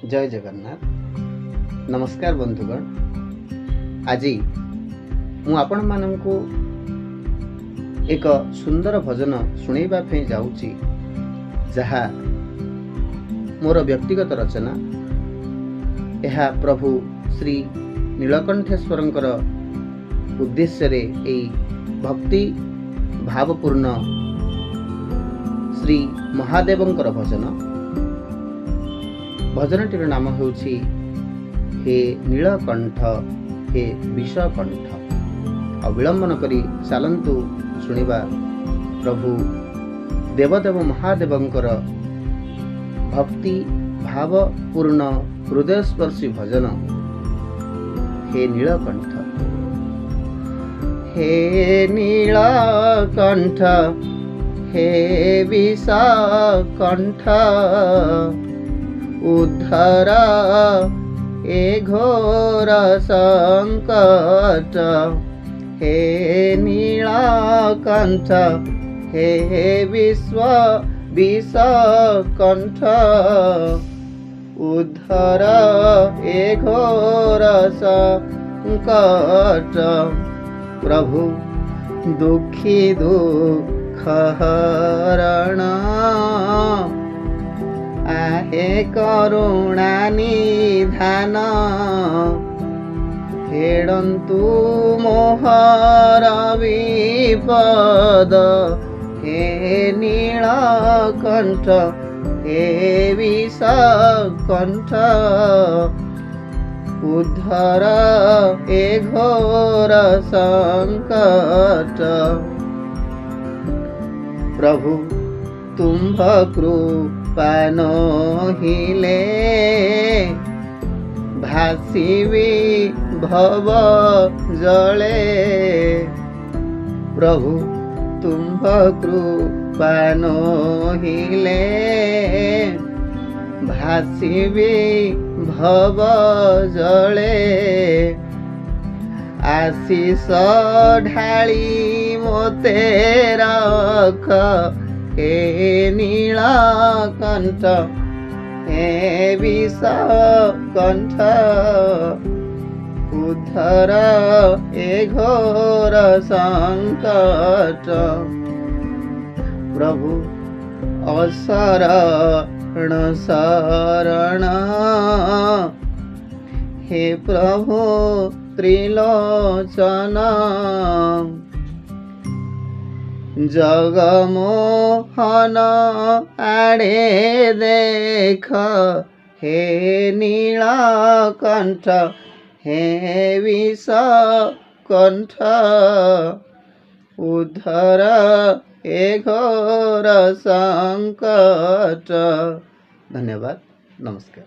जय जगन्नाथ। नमस्कार बंधुगण। आज मु आपण मानंकु एक सुंदर भजन सुनैबा पे जाउची, जहा मोर व्यक्तिगत रचना। यह प्रभु श्री नीलकंठेश्वरंकर उद्देश्य रे एई भक्ति भावपूर्ण श्री महादेवंकर भजन। भजनटीर नाम हेउछि हे नीलकंठ हे विषकंठ। अविलंबन करी चलंतु सुनिबा प्रभु देवदेव महादेवंकर भक्ति भावपूर्ण हृदयस्पर्शी भजन। हे नीलकंठ हे नीलकंठ हे विषकंठ, उद्धर ए घोर संकट। हे नीलकंठ हे विषकंठ, उद्धर ए घोर संकट। प्रभु दुखी दुख हरण, आहे करुणा निधान। हेडंतु मोहर विपद, हे नीलकंठ हे विषकंठ, उद्धर ए घोर संकट। प्रभु तुम्भ कृपा नहिले, भासिबी भव जले। प्रभु तुम्भ कृपा नहिले, भासिबी भव जले। आशीष ढाली मोते रख, हे नीलकंठ हे विषकंठ, उद्धर ए घोर संकट। प्रभु अशरण शरण, हे प्रभु त्रिलोचन। जगमोहन आड़े देख, हे नीलकंठ हे विषकंठ, उद्धर ए घोर संकट। धन्यवाद। नमस्कार।